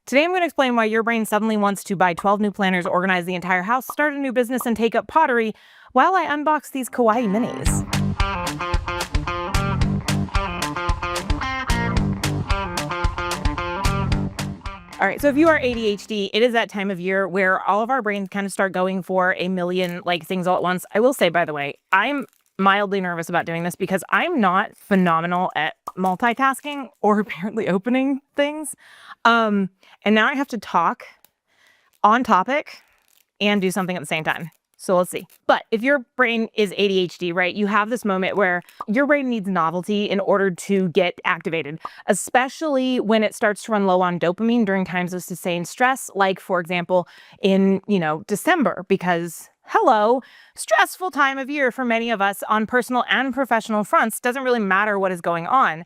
Today I'm going to explain why your brain suddenly wants to buy 12 new planners, organize the entire house, start a new business, and take up pottery while I unbox these Kawaii minis. All right, so if you are ADHD, it is that time of year where all of our brains kind of start going for a million things all at once. I will say, by the way, I'm mildly nervous about doing this because I'm not phenomenal at multitasking or apparently opening things. And now I have to talk on topic and do something at the same time. So let's see. But if your brain is ADHD, right, you have this moment where your brain needs novelty in order to get activated, especially when it starts to run low on dopamine during times of sustained stress, like, for example, in, December, because hello, stressful time of year for many of us on personal and professional fronts. Doesn't really matter what is going on.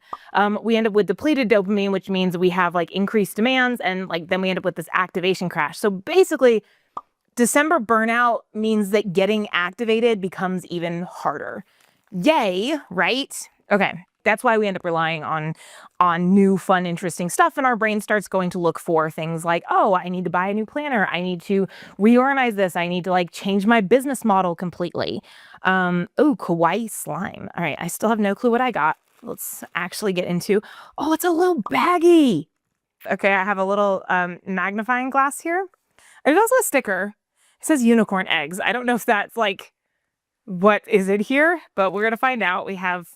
We end up with depleted dopamine, which means we have increased demands, and then we end up with this activation crash. So basically, December burnout means that getting activated becomes even harder. Yay, right? Okay, that's why we end up relying on new, fun, interesting stuff, and our brain starts going to look for things like, oh, I need to buy a new planner. I need to reorganize this. I need to change my business model completely. Oh, Kawaii slime. All right, I still have no clue what I got. Let's actually get into, oh, it's a little baggie. Okay, I have a little magnifying glass here. There's also a sticker. It says unicorn eggs. I don't know if that's what is it here, but we're going to find out. We have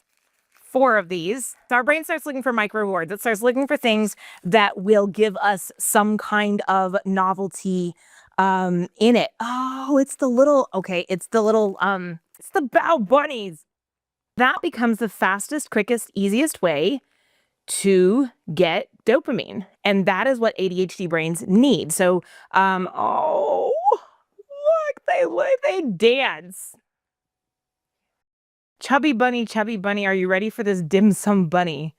4 of these. So our brain starts looking for micro rewards. It starts looking for things that will give us some kind of novelty in it. Oh, it's the little bow bunnies. That becomes the fastest, quickest, easiest way to get dopamine. And that is what ADHD brains need. So, oh, look, they dance. Chubby bunny, are you ready for this dim sum bunny?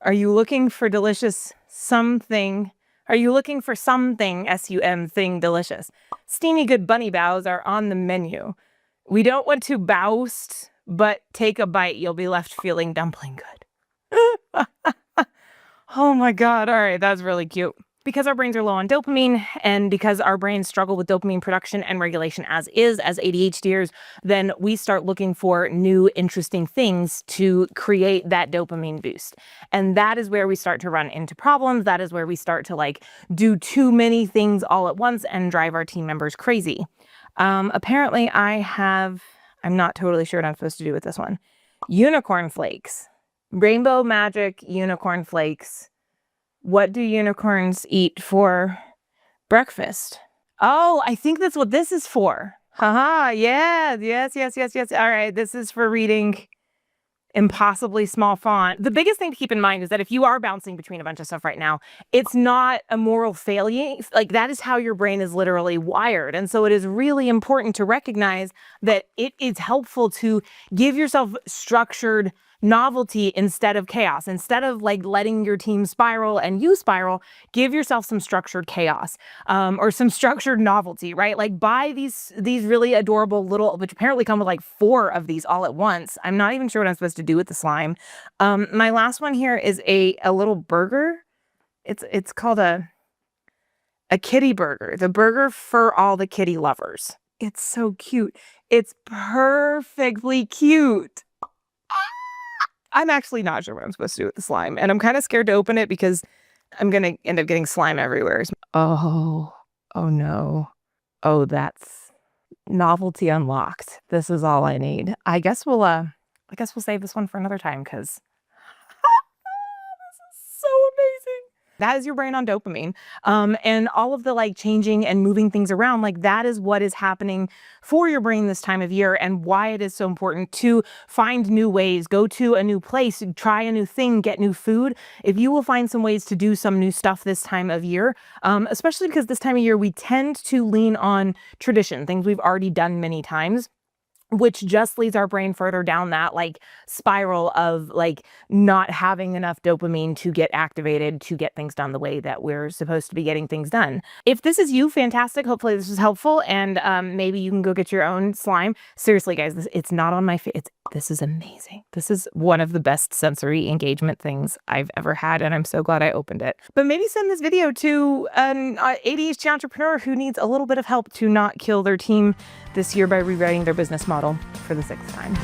Are you looking for delicious something? Are you looking for something, S-U-M, thing delicious? Steamy good bunny bows are on the menu. We don't want to boust, but take a bite. You'll be left feeling dumpling good. Oh my God. All right. That's really cute. Because our brains are low on dopamine, and because our brains struggle with dopamine production and regulation as ADHDers, then we start looking for new, interesting things to create that dopamine boost. And that is where we start to run into problems. That is where we start to do too many things all at once and drive our team members crazy. Apparently I'm not totally sure what I'm supposed to do with this one. Unicorn flakes. Rainbow magic unicorn flakes. What do unicorns eat for breakfast? Oh, I think that's what this is for. Haha, yeah, yes. All right, this is for reading impossibly small font. The biggest thing to keep in mind is that if you are bouncing between a bunch of stuff right now, it's not a moral failure. That is how your brain is literally wired. And so it is really important to recognize that it is helpful to give yourself structured novelty instead of chaos. Instead of letting your team spiral and you spiral, give yourself some structured chaos, or some structured novelty, right? Buy these really adorable little, which apparently come with 4 of these all at once. I'm not even sure what I'm supposed to do with the slime. My last one here is a little burger. It's called a kitty burger, the burger for all the kitty lovers. It's so cute. It's perfectly cute. I'm actually not sure what I'm supposed to do with the slime, and I'm kind of scared to open it because I'm going to end up getting slime everywhere. Oh no. Oh, that's novelty unlocked. This is all I need. I guess we'll save this one for another time because this is so amazing. That is your brain on dopamine. And all of the changing and moving things around, that is what is happening for your brain this time of year, and why it is so important to find new ways, go to a new place, try a new thing, get new food. If you will find some ways to do some new stuff this time of year, especially because this time of year we tend to lean on tradition, things we've already done many times. which just leads our brain further down that like spiral of like not having enough dopamine to get activated to get things done the way that we're supposed to be getting things done. If this is you, fantastic. Hopefully this was helpful, and maybe you can go get your own slime. Seriously, guys, it's not on my face. This is amazing. This is one of the best sensory engagement things I've ever had, and I'm so glad I opened it. But maybe send this video to an ADHD entrepreneur who needs a little bit of help to not kill their team this year by rewriting their business model for the 6th time.